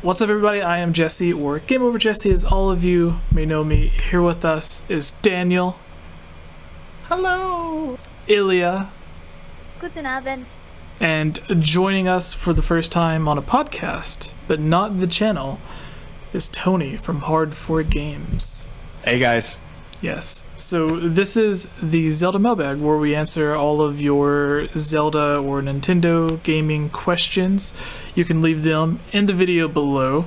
What's up, everybody? I am Jesse, or GameOverJesse, as all of you may know me. Here with us is Daniel. Hello. Ilya. Guten Abend. And joining us for the first time on a podcast, but not the channel, is Tony from Hard4 Games. Hey guys. Yes, so this is the Zelda Mailbag, where we answer all of your Zelda or Nintendo gaming questions. You can leave them in the video below.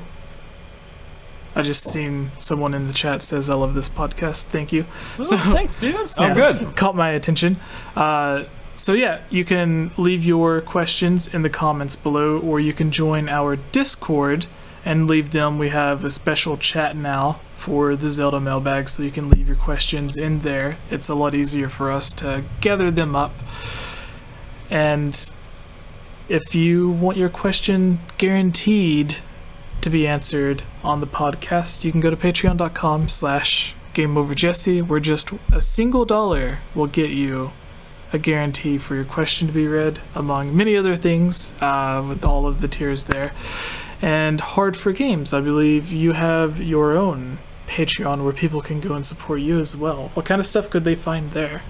I just seen someone in the chat says, I love this podcast, thank you. Oh, so, thanks, dude. Yeah, good. Caught my attention. So yeah, you can leave your questions in the comments below, or you can join our Discord and leave them. We have a special chat now for the Zelda Mailbag, so you can leave your questions in there. It's a lot easier for us to gather them up. And if you want your question guaranteed to be answered on the podcast, you can go to patreon.com/GameOverJesse, where just a single $1 will get you a guarantee for your question to be read, among many other things, with all of the tiers there. And Hard4 Games, I believe you have your own Patreon where people can go and support you as well. What kind of stuff could they find there?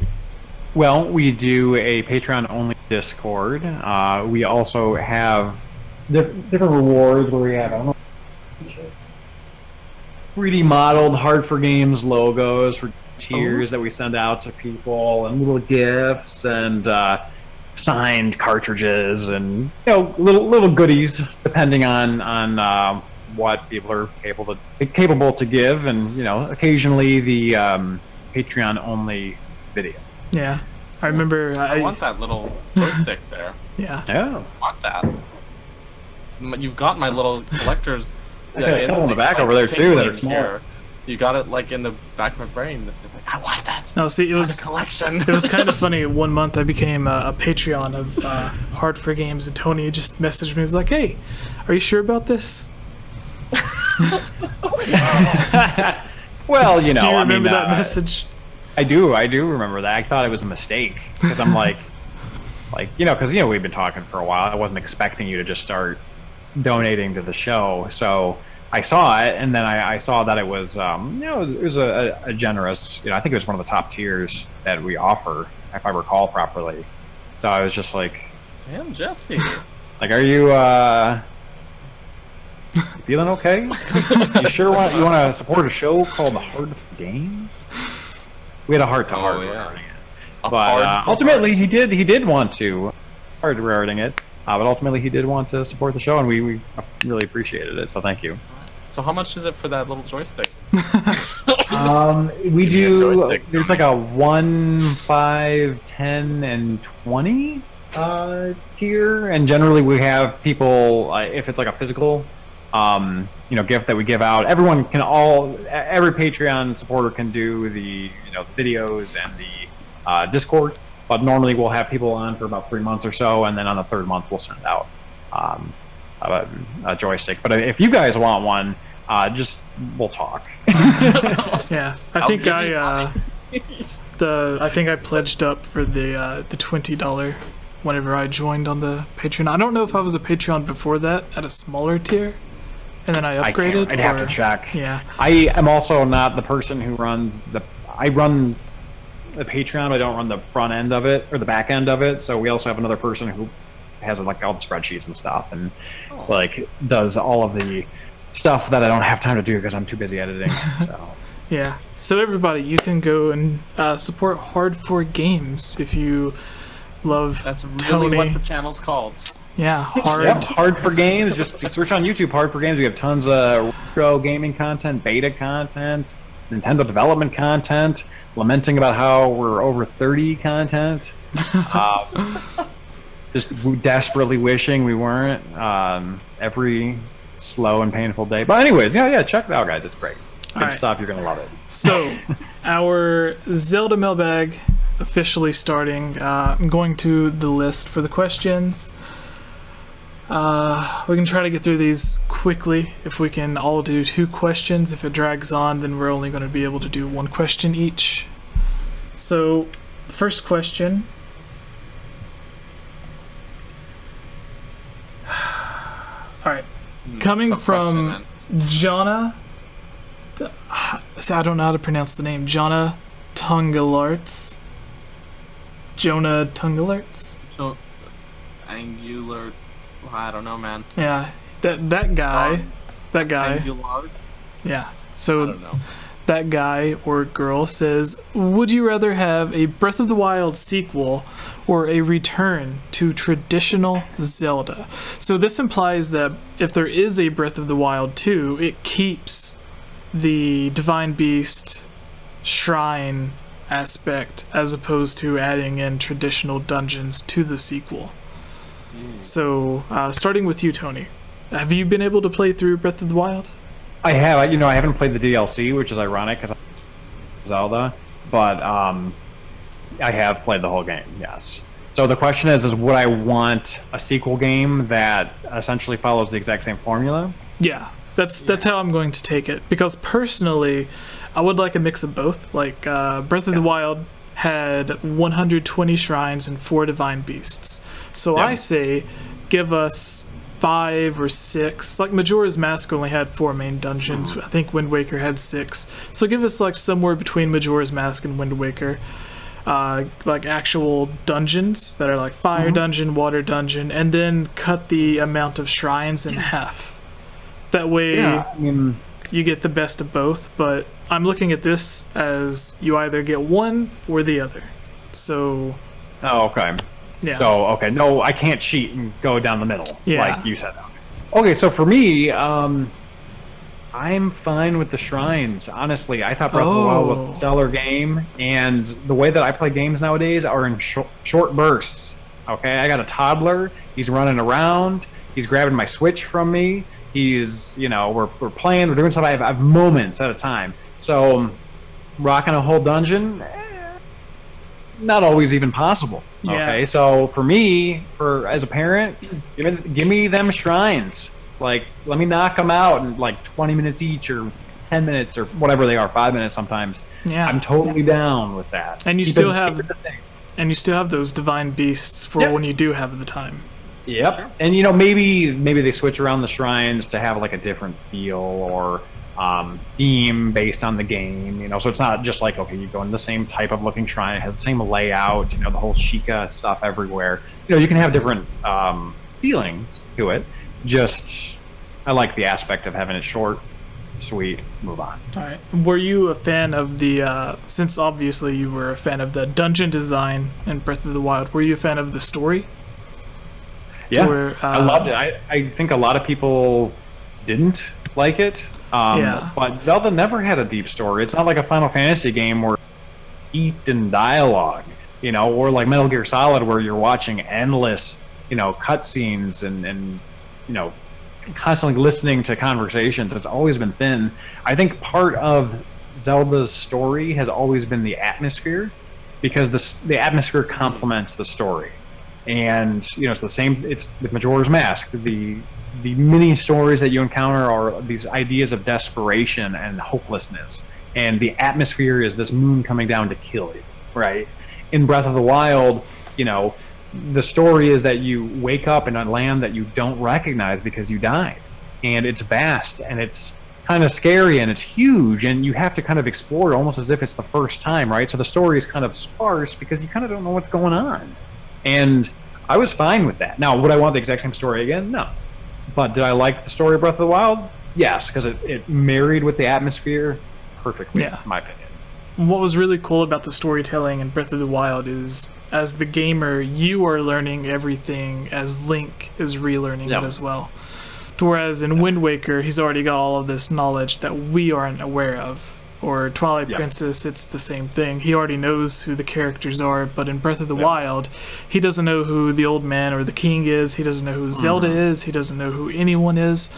Well, we do a Patreon-only Discord. We also have different rewards where we have 3D modeled Hard4 Games logos for tiers that we send out to people, and little gifts, and signed cartridges, and little goodies depending on what people are capable to give, and occasionally the Patreon only video. Yeah, I remember. I want that little joystick there. Yeah. Yeah. I want that. You've got my little collector's. I got a couple in the back over there too that are small. You got it like in the back of my brain. This like, I want that. No, see, it was a collection. It was kind of funny. 1 month I became a Patreon of Hard4 Games, and Tony just messaged me. He was like, "Hey, are you sure about this?" Well, do you remember that message? I do remember that. I thought it was a mistake because I'm because we've been talking for a while. I wasn't expecting you to just start donating to the show, so I saw it, and then I saw that it was it was a generous, I think it was one of the top tiers that we offer, if I recall properly. So I was just like, damn, Jesse. Like, are you feeling okay? You sure you want to support a show called Hard4 Games? We had a heart-to-heart regarding it, but ultimately he did want to regarding it, but ultimately he did want to support the show, and we really appreciated it. So thank you. So how much is it for that little joystick? We do. There's like a 1, 5, 10, and 20 tier, and generally we have people. If it's like a physical, gift that we give out, every Patreon supporter can do the videos and the Discord. But normally we'll have people on for about 3 months or so, and then on the 3rd month we'll send out a joystick. But if you guys want one, we'll talk. Yeah, I think I pledged up for the $20 whenever I joined on the Patreon. I don't know if I was a Patreon before that at a smaller tier, and then I upgraded. I'd have to check. Yeah, I am also not the person who runs I run the Patreon, but I don't run the front end of it or the back end of it. So we also have another person who has like all the spreadsheets and stuff, and like does all of the stuff that I don't have time to do because I'm too busy editing. So. Yeah. So everybody, you can go and support Hard4 Games if you love. That's really Tony. what the channel's called. Yeah, Hard4 Games. Just search on YouTube, Hard4 Games. We have tons of retro gaming content, beta content, Nintendo development content, lamenting about how we're over 30 content. Just desperately wishing we weren't every slow and painful day. But anyways, yeah, check it out, guys. It's great. Good stuff. You're gonna love it. So, our Zelda Mailbag officially starting. I'm going to the list for the questions. We can try to get through these quickly. If we can all do 2 questions. If it drags on, then we're only going to be able to do 1 question each. So, the first question. Alright. Coming Tough from question, Jonna, I don't know how to pronounce the name. Jonna Tungalarts. Jonah Tungalarts. So, angular. I don't know, man. Yeah, that guy. That guy. Angular. Yeah. I So don't know. that guy or girl says, would you rather have a Breath of the Wild sequel or a return to traditional Zelda? So this implies that if there is a Breath of the Wild 2, it keeps the Divine Beast shrine aspect as opposed to adding in traditional dungeons to the sequel. So starting with you, Tony, have you been able to play through Breath of the Wild? I have. I haven't played the DLC, which is ironic because I Zelda, but I have played the whole game. Yes. So the question is would I want a sequel game that essentially follows the exact same formula? Yeah, that's how I'm going to take it. Because personally, I would like a mix of both. Like Breath of the Wild had 120 shrines and 4 divine beasts. So I say, give us 5 or 6. Like Majora's Mask only had 4 main dungeons. I think Wind Waker had 6. So give us like somewhere between Majora's Mask and Wind Waker, like actual dungeons that are like fire dungeon, water dungeon, and then cut the amount of shrines in half. That way, you get the best of both. But I'm looking at this as you either get one or the other. So. Oh, okay. Yeah. So, okay, no, I can't cheat and go down the middle, Yeah. like you said. Okay, so for me, I'm fine with the shrines. Honestly, I thought Breath of the Wild was a stellar game, and the way that I play games nowadays are in short bursts. Okay, I got a toddler. He's running around. He's grabbing my Switch from me. He's, we're playing, we're doing stuff. I have moments at a time. So, rocking a whole dungeon, not always even possible. Yeah. Okay, so for me, as a parent, give me them shrines. Like, let me knock them out in like 20 minutes each, or 10 minutes, or whatever they are, 5 minutes sometimes. Yeah. I'm totally down with that. And you still have those divine beasts for when you do have the time. Yep. Sure. And maybe they switch around the shrines to have like a different feel or theme based on the game, so it's not just like, okay, you go in the same type of looking shrine, it has the same layout, the whole Sheikah stuff everywhere. You can have different feelings to it. Just, I like the aspect of having it short, sweet, move on. All right. Were you a fan of the, since obviously you were a fan of the dungeon design in Breath of the Wild, were you a fan of the story? Yeah, I loved it. I think a lot of people didn't like it. But Zelda never had a deep story. It's not like a Final Fantasy game where steeped in dialogue, or like Metal Gear Solid where you're watching endless, cutscenes and constantly listening to conversations. It's always been thin. I think part of Zelda's story has always been the atmosphere, because the atmosphere complements the story. And it's the same. It's with Majora's Mask. The mini stories that you encounter are these ideas of desperation and hopelessness, and the atmosphere is this moon coming down to kill you, right? In Breath of the Wild, the story is that you wake up in a land that you don't recognize because you died, and it's vast and it's kind of scary and it's huge, and you have to kind of explore it almost as if it's the first time, right? So the story is kind of sparse because you kind of don't know what's going on, and I was fine with that. Now, would I want the exact same story again? No. But did I like the story of Breath of the Wild? Yes, because it married with the atmosphere perfectly, in my opinion. What was really cool about the storytelling in Breath of the Wild is, as the gamer, you are learning everything as Link is relearning it as well. Whereas in Wind Waker, he's already got all of this knowledge that we aren't aware of. Or Twilight Princess, it's the same thing. He already knows who the characters are, but in Breath of the Wild, he doesn't know who the old man or the king is. He doesn't know who Zelda is. He doesn't know who anyone is.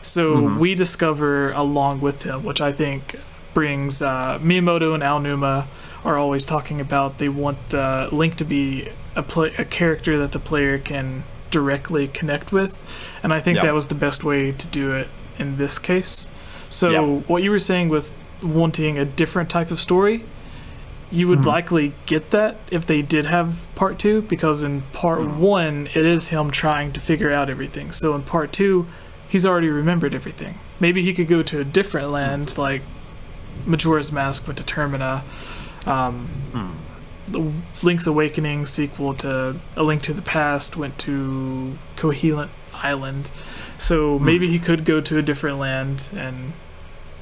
So we discover along with him, which I think brings Miyamoto and Aonuma are always talking about. They want Link to be a character that the player can directly connect with, and I think that was the best way to do it in this case. So what you were saying with wanting a different type of story, you would likely get that if they did have part 2, because in part 1 it is him trying to figure out everything. So in part 2 he's already remembered everything. Maybe he could go to a different land, like Majora's Mask went to Termina. The Link's Awakening sequel to A Link to the Past went to Cohelant Island. So maybe he could go to a different land and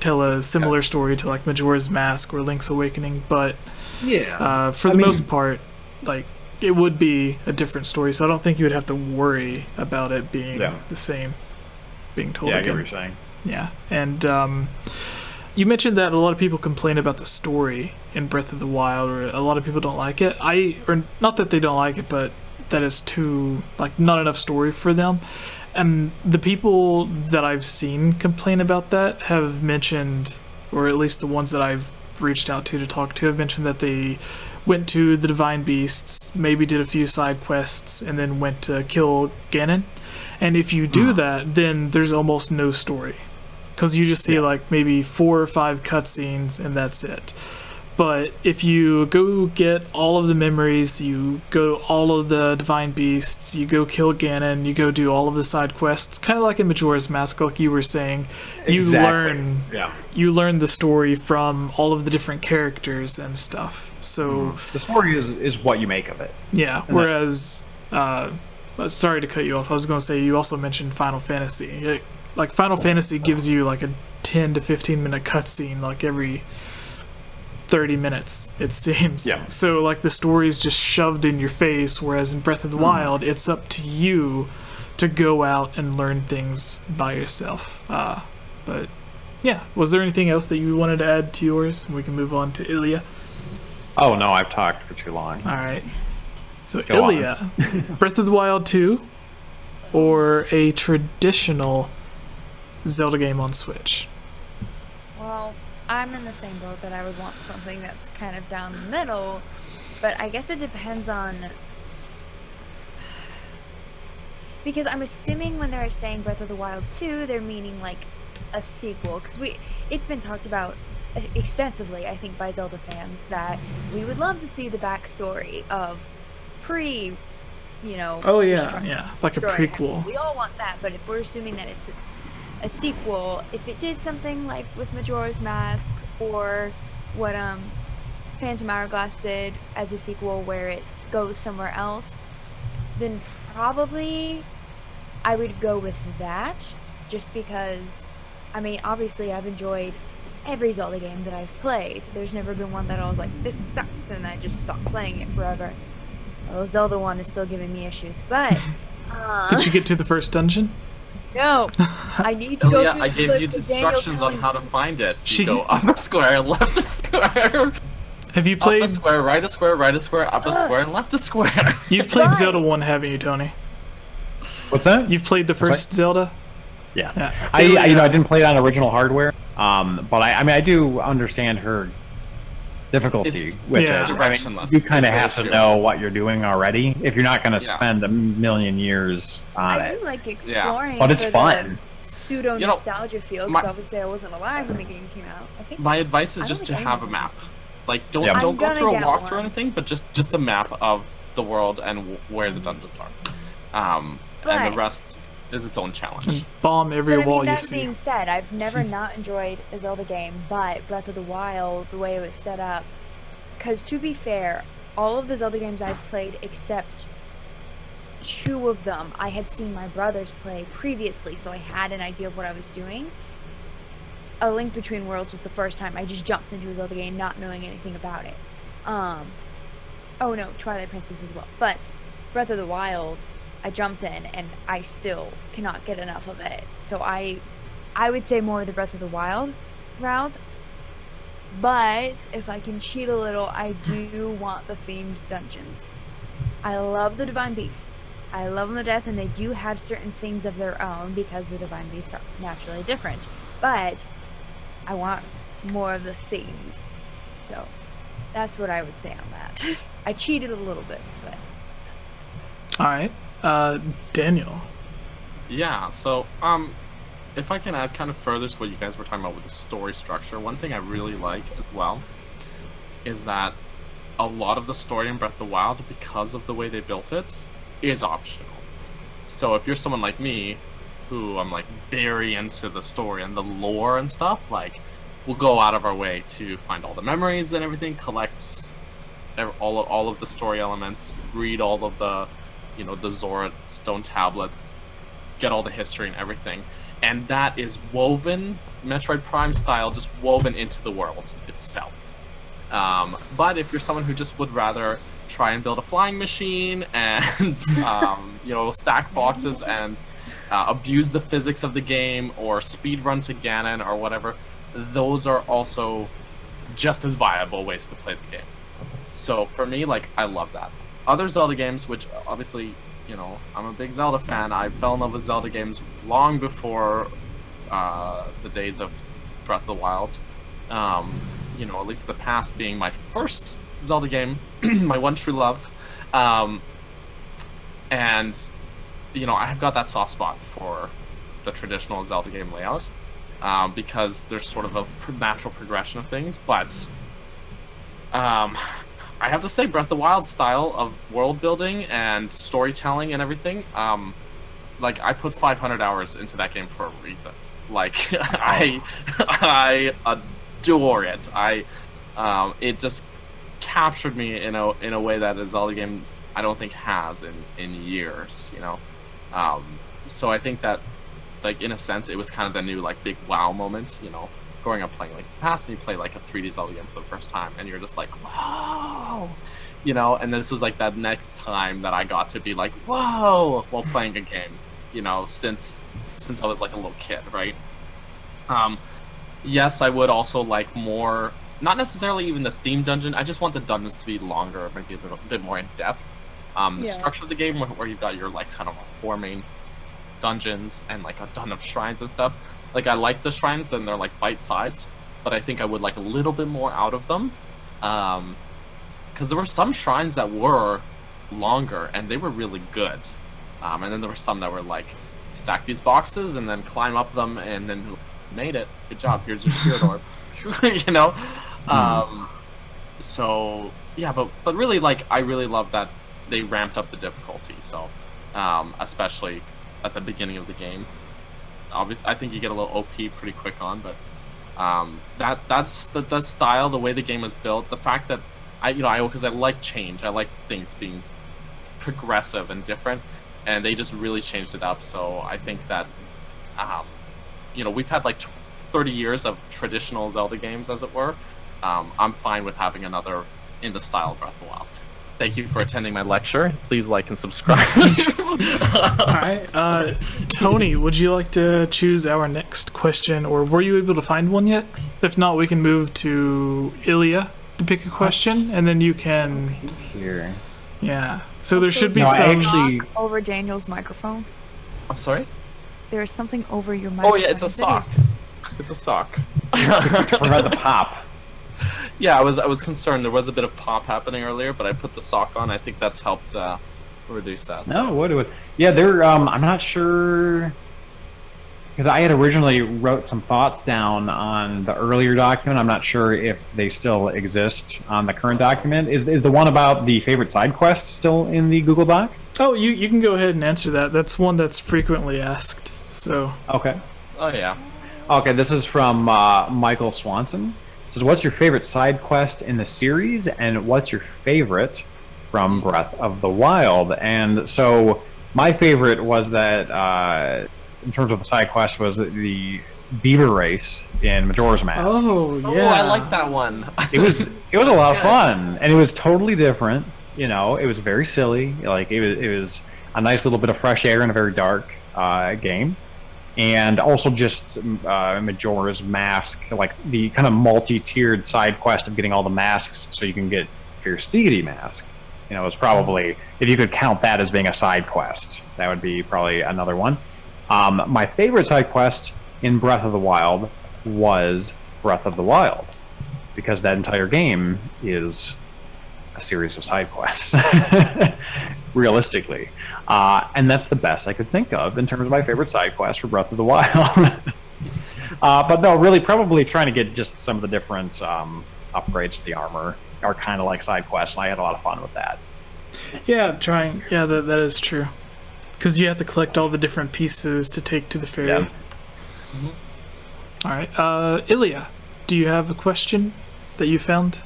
tell a similar story to like Majora's Mask or Link's Awakening, but for the most part, like it would be a different story. So I don't think you would have to worry about it being the same, being told again. I get what you're saying. Yeah, and you mentioned that a lot of people complain about the story in Breath of the Wild, or a lot of people don't like it. Or not that they don't like it, but that it's too, like, not enough story for them. And the people that I've seen complain about that have mentioned, or at least the ones that I've reached out to talk to, have mentioned that they went to the Divine Beasts, maybe did a few side quests, and then went to kill Ganon. And if you do that, then there's almost no story. Because you just see like maybe 4 or 5 cutscenes and that's it. But if you go get all of the memories, you go all of the Divine Beasts, you go kill Ganon, you go do all of the side quests, kind of like in Majora's Mask, like you were saying, you learn the story from all of the different characters and stuff. So the story is what you make of it. Yeah. And whereas, sorry to cut you off. I was going to say you also mentioned Final Fantasy. Like Final Fantasy gives you like a 10 to 15 minute cutscene like every 30 minutes, it seems. Yeah. So like the story is just shoved in your face, whereas in Breath of the Wild, it's up to you to go out and learn things by yourself. But yeah, was there anything else that you wanted to add to yours? We can move on to Ilya. Oh no, I've talked for too long. All right. So Ilya, Breath of the Wild 2 or a traditional Zelda game on Switch? Well, I'm in the same boat that I would want something that's kind of down the middle, but I guess it depends on, because I'm assuming when they're saying Breath of the Wild 2, they're meaning like a sequel, because it's been talked about extensively, I think, by Zelda fans, that we would love to see the backstory of like a prequel. We all want that, but if we're assuming that it's a sequel, if it did something like with Majora's Mask or what Phantom Hourglass did as a sequel where it goes somewhere else, then probably I would go with that, just because, I mean, obviously I've enjoyed every Zelda game that I've played. There's never been one that I was like, this sucks, and I just stopped playing it forever. Well, Zelda 1 is still giving me issues, but did you get to the first dungeon? No, I need to go. I gave you instructions on how to find it. You go up a square, left a square. Have you played up a square, right a square, right a square, up a square, and left a square? You've played Zelda 1, haven't you, Tony? What's that? You've played the first Zelda? Yeah. I didn't play it on original hardware, but I do understand her difficulty with it. You kind of have to know what you're doing already if you're not going to spend a million years on it. I do like exploring, but it's fun. Pseudo nostalgia feel, because obviously I wasn't alive when the game came out. I think my advice is just to have a map. Like don't go through a walkthrough or anything, but just a map of the world and where the dungeons are, and the rest is its own challenge. And bomb every wall you see. That being said, I've never not enjoyed a Zelda game, but Breath of the Wild, the way it was set up, because to be fair, all of the Zelda games I've played except 2 of them I had seen my brothers play previously, so I had an idea of what I was doing. A Link Between Worlds was the first time I just jumped into a Zelda game not knowing anything about it. Oh no, Twilight Princess as well. But Breath of the Wild, I jumped in and I still cannot get enough of it. So I would say more of the Breath of the Wild route. But if I can cheat a little, I do want the themed dungeons. I love the Divine Beast. I love them to death, and they do have certain themes of their own because the Divine Beasts are naturally different. But I want more of the themes. So that's what I would say on that. I cheated a little bit, but... Alright. Daniel. Yeah, so, if I can add kind of further to what you guys were talking about with the story structure, one thing I really like as well is that a lot of the story in Breath of the Wild, because of the way they built it, is optional. So if you're someone like me who I'm like very into the story and the lore and stuff, like we'll go out of our way to find all the memories and everything, collect all of the story elements, read all of the, you know, the Zora stone tablets, get all the history and everything. And that is woven, Metroid Prime style, just woven into the world itself. But if you're someone who just would rather try and build a flying machine and, you know, stack boxes and abuse the physics of the game, or speedrun to Ganon or whatever, those are also just as viable ways to play the game. So for me, like, I love that. Other Zelda games, which obviously, you know, I'm a big Zelda fan. I fell in love with Zelda games long before the days of Breath of the Wild. You know, A Link to the Past being my first Zelda game, my one true love. And, you know, I've got that soft spot for the traditional Zelda game layout, because there's sort of a natural progression of things, but I have to say, Breath of the Wild style of world building and storytelling and everything, like, I put 500 hours into that game for a reason. Like, I adore it. It just captured me in a way that a Zelda game I don't think has in years, you know. So I think that, like, in a sense, it was kind of the new, like, big wow moment, you know. Growing up playing Link to the Past, and you play like a 3D Zelda game for the first time, and you're just like, whoa, you know. And this was like that next time that I got to be like, whoa, while playing a game, you know, since I was like a little kid, right? Yes, I would also like more, not necessarily even the theme dungeon. I just want the dungeons to be longer, maybe a bit more in depth. The structure of the game, where you've got your like kind of 4 main dungeons and like a ton of shrines and stuff. Like, I like the shrines, and they're, like, bite-sized, but I think I would like a little bit more out of them. Because there were some shrines that were longer, and they were really good. And then there were some that were, like, stack these boxes, and then climb up them, and then made it. Good job, here's your spirit orb. You know? So, yeah, but really, like, I really love that they ramped up the difficulty, so, especially at the beginning of the game. Obviously, I think you get a little OP pretty quick on, but that's the style, the way the game was built, the fact that because I like change, I like things being progressive and different, and they just really changed it up. So I think that you know, we've had like 30 years of traditional Zelda games, as it were. I'm fine with having another in the style of Breath of the Wild. Thank you for attending my lecture. Please like and subscribe. Alright, Tony, would you like to choose our next question, or were you able to find one yet? If not, we can move to Ilya to pick a question, and then you can... Here. Yeah, so there should be some... actually... over Daniel's microphone. I'm sorry? There is something over your microphone. Oh yeah, it's a sock. It's a sock. What about the pop? Yeah, I was concerned. There was a bit of pop happening earlier, but I put the sock on. I think that's helped reduce that. So. No, what? Yeah, they're. I'm not sure, because I had originally wrote some thoughts down on the earlier document. I'm not sure if they still exist on the current document. Is the one about the favorite side quest still in the Google Doc? Oh, you can go ahead and answer that. That's one that's frequently asked. So. Okay. Oh yeah. Okay, this is from Michael Swanson. Says, what's your favorite side quest in the series, and what's your favorite from Breath of the Wild? And so my favorite was that, in terms of the side quest, was the beaver race in Majora's Mask. Oh, yeah. Oh, I like that one. It was a lot of fun, and it was totally different. You know, it was very silly. Like, it was a nice little bit of fresh air in a very dark game. And also just Majora's Mask, like the kind of multi-tiered side quest of getting all the masks so you can get Fierce Deity Mask. You know, it's probably, if you could count that as being a side quest, that would be probably another one. My favorite side quest in Breath of the Wild was Breath of the Wild, because that entire game is a series of side quests, realistically. And that's the best I could think of in terms of my favorite side quest for Breath of the Wild. But no, really probably trying to get just some of the different upgrades to the armor are kind of like side quests, and I had a lot of fun with that. Yeah, trying. Yeah, that is true. Because you have to collect all the different pieces to take to the ferry. Yeah. All right, Ilya, do you have a question that you found?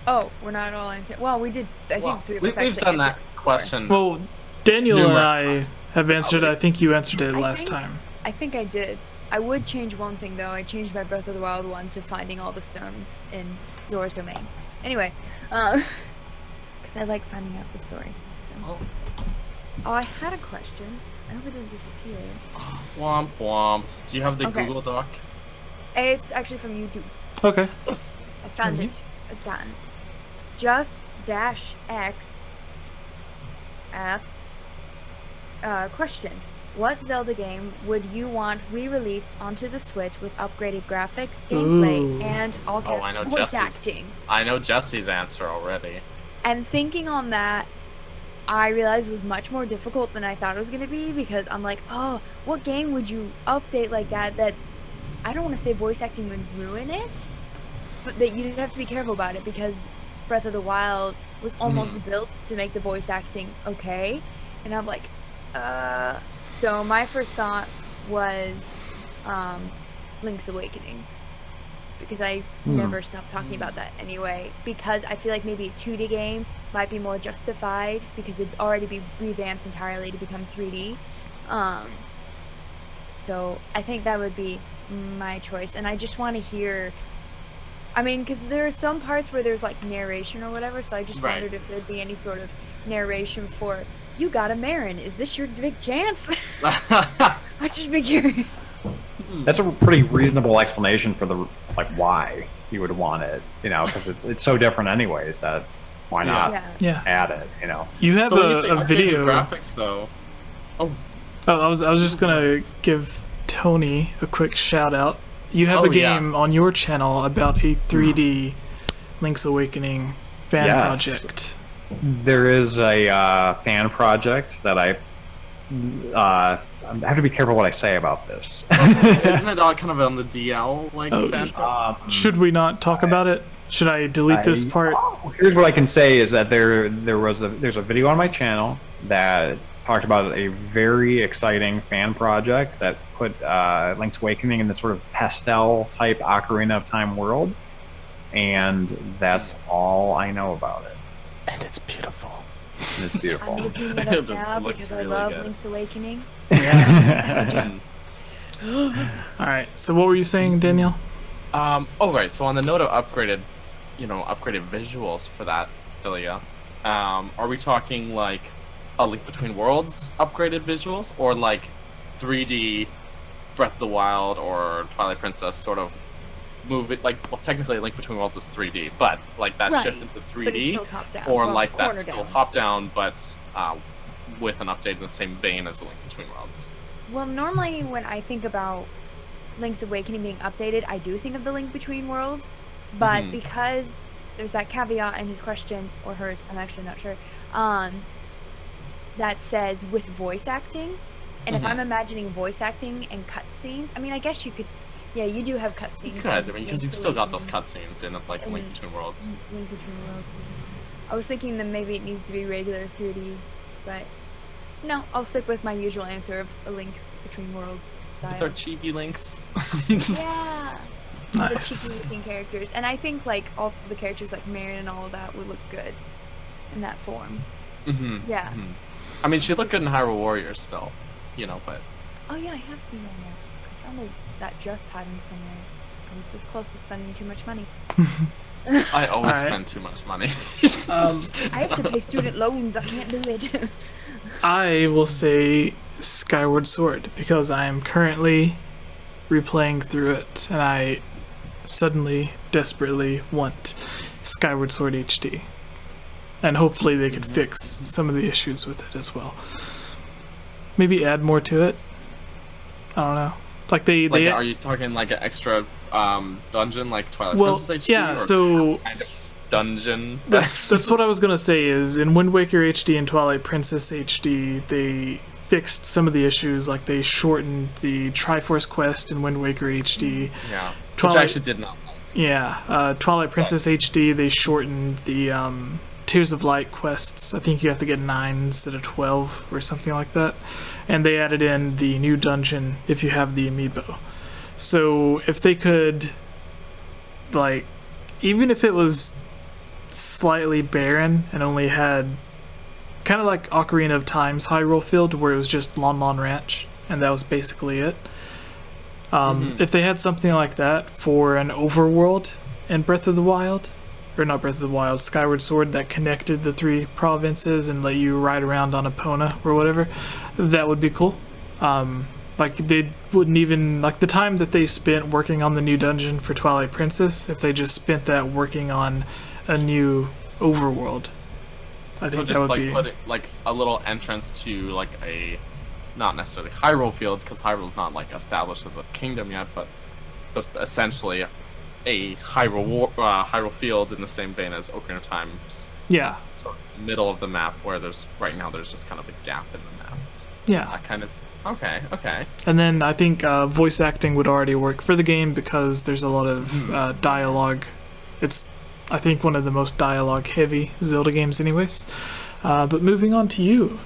Oh, we're not all answering. Well, we did. I think three of us we've actually done that answered question. Well, Daniel and I Numerous have answered. I think you answered it last time. I think I did. I would change one thing though. I changed my Breath of the Wild one to finding all the stones in Zora's domain. Anyway, because I like finding out the stories. So. Oh, I had a question. I hope it didn't disappear. Womp womp. Do you have the Okay. Google Doc? It's actually from YouTube. Okay. I found it again. Just-X asks, question. What Zelda game would you want re-released onto the Switch with upgraded graphics, gameplay, Ooh. and all I know caps voice Jesse's. acting? I know Jesse's answer already. And thinking on that, I realized it was much more difficult than I thought it was going to be, because I'm like, oh, what game would you update like that I don't want to say voice acting would ruin it, but that you'd have to be careful about it, because Breath of the Wild was almost built to make the voice acting okay, and I'm like, so my first thought was Link's Awakening, because I never stopped talking about that anyway, because I feel like maybe a 2D game might be more justified because it'd already be revamped entirely to become 3D. So I think that would be my choice, and I just want to hear, I mean, because there are some parts where there's like narration or whatever, so I just wondered if there'd be any sort of narration for, you got a Marin, is this your big chance? I'd just be curious. That's a pretty reasonable explanation for the why you would want it, you know, because it's so different anyways that why not add it, you know? You have a video. Graphics though. Oh, I was just gonna give Tony a quick shout out. You have a game on your channel about a 3D Link's Awakening fan project. There is a fan project that I have to be careful what I say about this. Isn't it all kind of on the DL fan? Should we not talk about it? Should I delete this part? Here's what I can say is that there's a video on my channel that talked about a very exciting fan project that put Link's Awakening in this sort of pastel type Ocarina of Time world, and that's all I know about it. And it's beautiful. It's beautiful. I'm looking it up now because I love Link's Awakening. Yeah. Alright, so what were you saying, Daniel? Right, so on the note of upgraded visuals for that, Ilya, are we talking like a Link Between Worlds upgraded visuals, or like 3D Breath of the Wild or Twilight Princess sort of move it, like, well, technically Link Between Worlds is 3D, but like that shift into 3D, but it's still top down. or well, like that's still down. top down, but with an update in the same vein as the Link Between Worlds. Well, normally when I think about Link's Awakening being updated, I do think of the Link Between Worlds, but because there's that caveat in his question, or hers, I'm actually not sure, that says with voice acting, and if I'm imagining voice acting and cutscenes, I mean, I guess you could, yeah, you do have cutscenes. You could, I mean, because you've still got those cutscenes in like Link Between Worlds. Link Between Worlds. I was thinking that maybe it needs to be regular 3D, but no, I'll stick with my usual answer of a Link Between Worlds style. With our cheapy links. Yeah. Nice. The cheapy looking characters, and I think like all the characters like Marin and all of that would look good in that form. Yeah. I mean, she looked good in Hyrule Warriors still, you know, but. Oh yeah, I have seen that now. I found that just pattern somewhere. I was this close to spending too much money. I always spend too much money. I have to pay student loans. I can't do it. I will say Skyward Sword, because I am currently replaying through it, and I suddenly, desperately want Skyward Sword HD. And hopefully they could fix some of the issues with it as well. Maybe add more to it. I don't know. Like they are you talking like an extra dungeon like Twilight Princess HD? Yeah, so kind of dungeon. That's what I was gonna say. Is in Wind Waker HD and Twilight Princess HD, they fixed some of the issues. Like they shortened the Triforce quest in Wind Waker HD. Yeah, Twilight, which I actually did not like. Yeah, Twilight Princess HD, they shortened the Tears of Light quests. I think you have to get 9 instead of 12 or something like that. And they added in the new dungeon if you have the amiibo. So if they could, like, even if it was slightly barren and only had kind of like Ocarina of Time's Hyrule Field, where it was just Lon Lon Ranch and that was basically it. If they had something like that for an overworld in Breath of the Wild, or not Breath of the Wild, Skyward Sword, that connected the 3 provinces and let you ride around on Epona or whatever, that would be cool. Like, they wouldn't even, like, the time that they spent working on the new dungeon for Twilight Princess, if they just spent that working on a new overworld, I think that would like be... put like a little entrance to like a, not necessarily Hyrule Field, because Hyrule's not like established as a kingdom yet, but just essentially a Hyrule Field in the same vein as Ocarina of Time's. Yeah. Sort of middle of the map, where there's right now there's just kind of a gap in the map. Yeah. That kind of. Okay. And then I think voice acting would already work for the game because there's a lot of dialogue. It's, I think, one of the most dialogue-heavy Zelda games anyways. But moving on to you,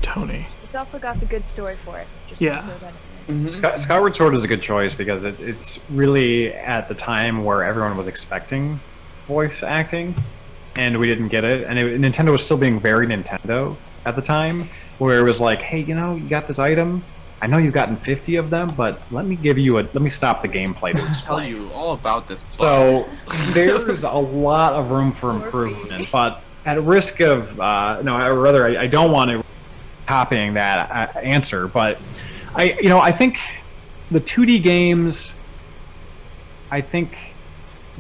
Tony. It's also got the good story for it. Just Yeah. Skyward Sword is a good choice because it's really at the time where everyone was expecting voice acting, and we didn't get it. And Nintendo was still being very Nintendo at the time, where it was like, hey, you know, you got this item. I know you've gotten 50 of them, but let me stop the gameplay to tell you all about this. So there's a lot of room for improvement, but at risk of I don't want to copying that answer, but I think the 2D games, I think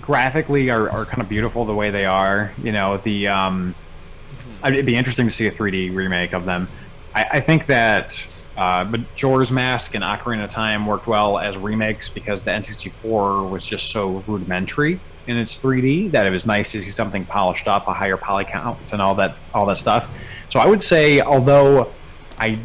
graphically are kind of beautiful the way they are. You know, it'd be interesting to see a 3D remake of them. I think that Majora's Mask and Ocarina of Time worked well as remakes because the N64 was just so rudimentary in its 3D that it was nice to see something polished up, a higher poly count, and all that stuff. So I would say, although I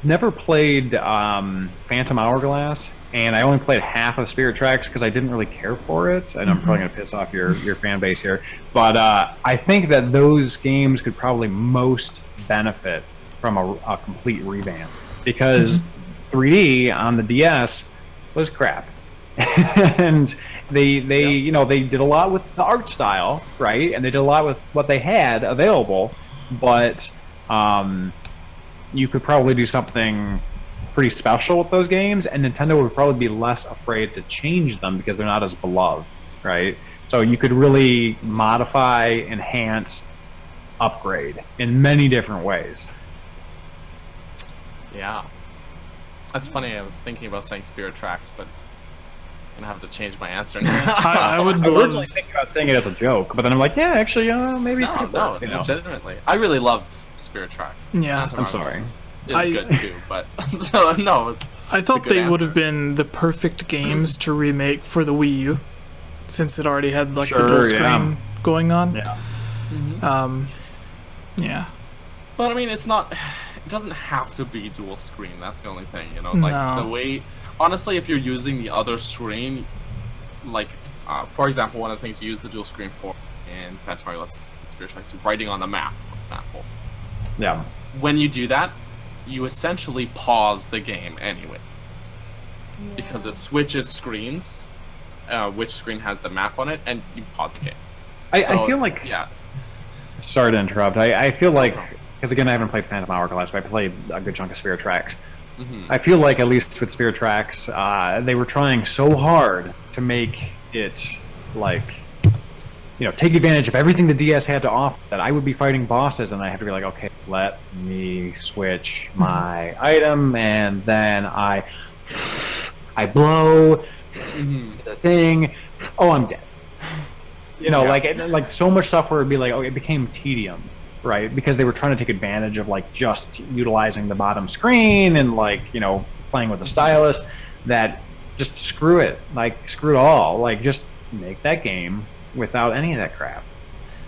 never played Phantom Hourglass, and I only played half of Spirit Tracks because I didn't really care for it. And I'm probably going to piss off your fan base here. But I think that those games could probably most benefit from a complete revamp. Because 3D on the DS was crap. And they did a lot with the art style, right? And they did a lot with what they had available. But you could probably do something pretty special with those games, and Nintendo would probably be less afraid to change them because they're not as beloved, right? So you could really modify, enhance, upgrade in many different ways. Yeah. That's funny, I was thinking about saying Spirit Tracks, but I'm gonna have to change my answer now. I would was originally thinking about saying it as a joke, but then I'm like, yeah, actually, maybe. No, legitimately. I really love Spirit Tracks. Yeah. I'm sorry. Is good too, but so no. I thought they would have been the perfect games to remake for the Wii U, since it already had like the dual screen going on. Yeah. Yeah. But I mean, it's not. It doesn't have to be dual screen. That's the only thing, you know. Like the way, honestly, if you're using the other screen, like for example, one of the things you use the dual screen for in Phantom Hourglass and Spirit Tracks is writing on the map, for example. Yeah. When you do that, you essentially pause the game anyway, because it switches screens, which screen has the map on it, and you pause the game. I feel like... Yeah. Sorry to interrupt. I feel like, because again, I haven't played Phantom Hourglass, but I played a good chunk of Spirit Tracks. I feel like, at least with Spirit Tracks, they were trying so hard to make it, like, you know, take advantage of everything the DS had to offer, that I would be fighting bosses and I have to be like, okay, let me switch my item, and then I blow the thing. Oh, I'm dead. You know, like so much stuff where it'd be like, oh, it became tedium, right? Because they were trying to take advantage of like just utilizing the bottom screen and like, you know, playing with the stylus, that just screw it, like screw it all, like just make that game without any of that crap.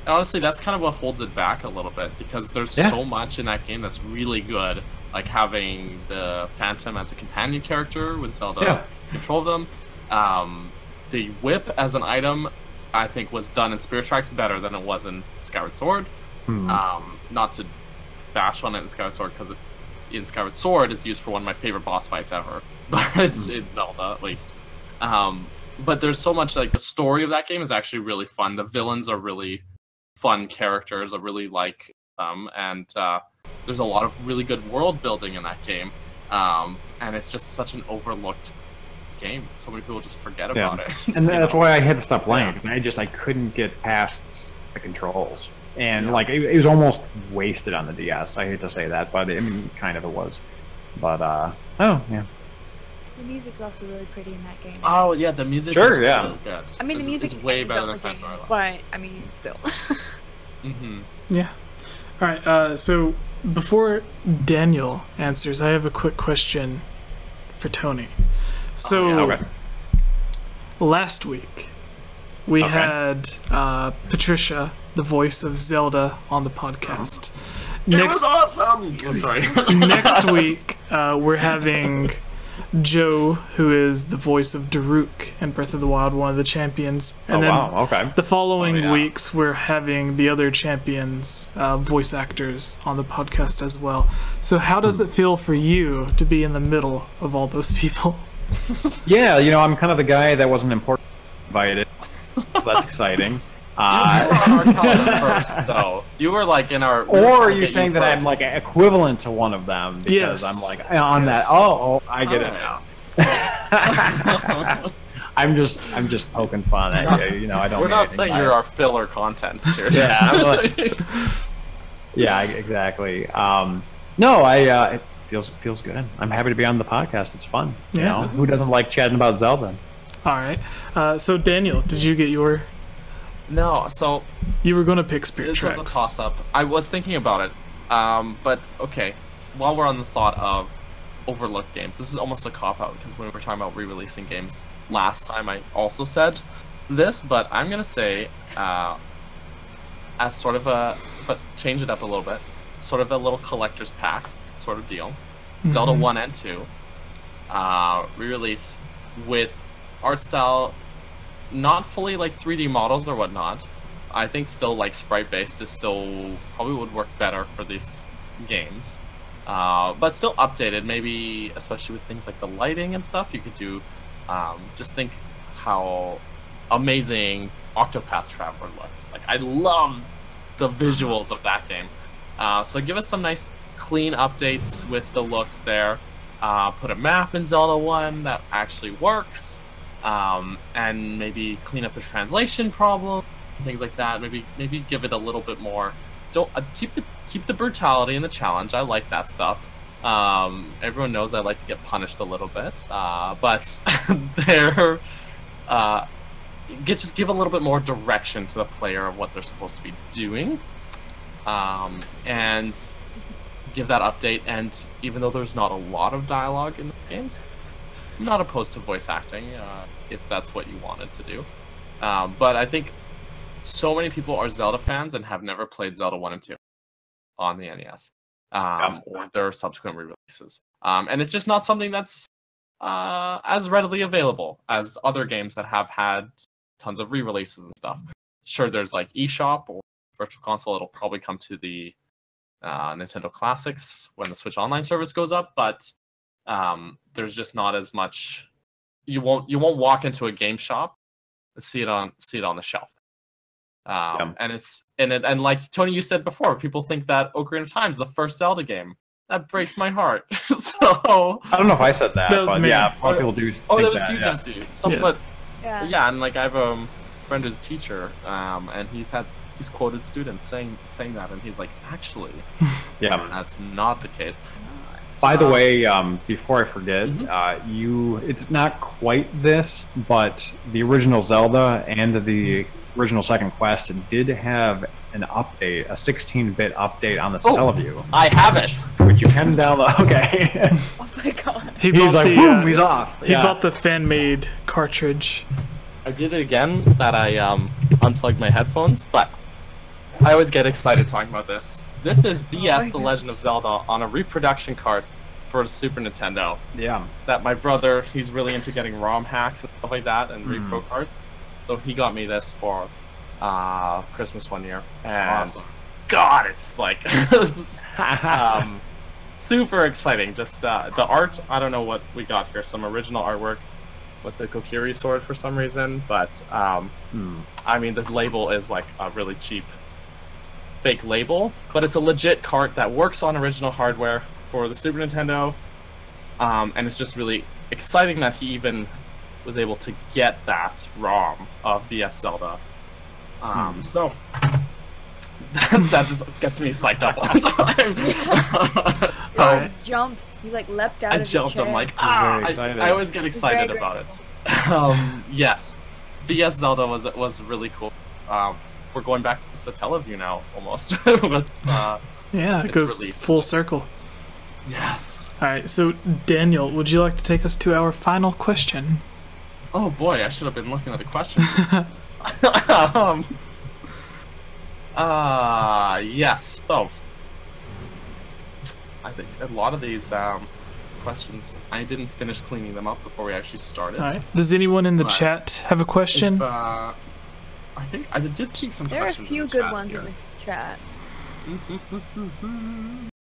And honestly, that's kind of what holds it back a little bit, because there's so much in that game that's really good, like having the Phantom as a companion character when Zelda controlled them. The whip as an item, I think, was done in Spirit Tracks better than it was in Skyward Sword. Not to bash on it in Skyward Sword, because in Skyward Sword it's used for one of my favorite boss fights ever, but it's Zelda at least. But there's so much, like, the story of that game is actually really fun. The villains are really fun characters. I really like them, and there's a lot of really good world building in that game. And it's just such an overlooked game. So many people just forget about it. And that's why I had to stop playing, because I couldn't get past the controls. And like it was almost wasted on the DS. I hate to say that, but I mean, kind of it was. But oh yeah. The music's also really pretty in that game. Oh yeah, the music. Sure, is really good. I mean, the music is way better than game, Zelda, but I mean, still. Yeah. All right. So before Daniel answers, I have a quick question for Tony. So last week we had Patricia, the voice of Zelda, on the podcast. It was awesome. I'm sorry. Next week we're having Joe, who is the voice of Daruk in Breath of the Wild, one of the champions. And then the following weeks, we're having the other champions, voice actors, on the podcast as well. So how does it feel for you to be in the middle of all those people? Yeah, you know, I'm kind of the guy that wasn't important invited, so that's exciting. You were on our first, though. You were like in our. Or you're saying that I'm like equivalent to one of them because I'm like on that. Oh, I get it now. I'm just poking fun at you. You know, I don't. We're not saying you're our filler content here. Yeah, I'm like, yeah, exactly. No, it feels good. I'm happy to be on the podcast. It's fun. You know, who doesn't like chatting about Zelda? All right. So Daniel, did you get your? No, so you were going to pick Spirit Tracks. This was a toss-up. I was thinking about it, but okay. While we're on the thought of overlooked games, this is almost a cop-out because when we were talking about re-releasing games last time, I also said this, but I'm gonna say, as sort of a, but change it up a little bit, sort of a little collector's pack sort of deal. Zelda 1 and 2, re-release with art style. Not fully like 3D models or whatnot. I think still like sprite based is still probably would work better for these games. But still updated, maybe especially with things like the lighting and stuff. You could do just think how amazing Octopath Traveler looks. Like I love the visuals of that game. So give us some nice clean updates with the looks there. Put a map in Zelda 1 that actually works. And maybe clean up the translation problem, things like that. Maybe give it a little bit more. Don't keep the brutality and the challenge. I like that stuff. Everyone knows I like to get punished a little bit, but just give a little bit more direction to the player of what they're supposed to be doing, and give that update. And even though there's not a lot of dialogue in these games, I'm not opposed to voice acting if that's what you wanted to do. But I think so many people are Zelda fans and have never played Zelda 1 and 2 on the NES or their subsequent re-releases. And it's just not something that's as readily available as other games that have had tons of re-releases and stuff. Sure, there's like eShop or Virtual Console. It'll probably come to the Nintendo Classics when the Switch Online service goes up, but there's just not as much. You won't walk into a game shop and see it on the shelf. And like Tony, you said before, people think that Ocarina of Time is the first Zelda game. That breaks my heart. So I don't know if I said that, but me. yeah, a lot of people do. Oh, that was you, Jesse. But and like I have a friend who's a teacher, and he's quoted students saying that, and he's like, actually, that's not the case. By the way, before I forget, it's not quite this, but the original Zelda and the original Second Quest did have an update, a 16-bit update on the Stellaview. I have it. Which you can download. Okay. Oh my god. He's like, boom, he's off. He bought the fan-made cartridge. I did it again, that I unplugged my headphones, but I always get excited talking about this. This is BS The Legend of Zelda on a reproduction cart for the Super Nintendo. Yeah. That my brother, he's really into getting ROM hacks and stuff like that and repro carts. So he got me this for Christmas one year, and Awesome. God, it's like super exciting. Just the art. I don't know what we got here. Some original artwork with the Kokiri sword for some reason, but I mean the label is like a really cheap fake label, but it's a legit cart that works on original hardware for the Super Nintendo, and it's just really exciting that he even was able to get that ROM of BS Zelda. So that just gets me psyched up all the time. You jumped. You like leapt out I of your jumped. chair. I'm like, Very excited. I always get excited very about it. Yes, BS Zelda was really cool. We're going back to the Satellaview now, almost. With, Yeah, it its goes release. full circle. Yes. All right, so Daniel, would you like to take us to our final question? Oh boy, I should have been looking at the questions. Yes. So, I think a lot of these questions, I didn't finish cleaning them up before we actually started. All right. Does anyone in the Right. chat have a question? If, I think I did see some There are a questions in few the good chat ones here. in the chat.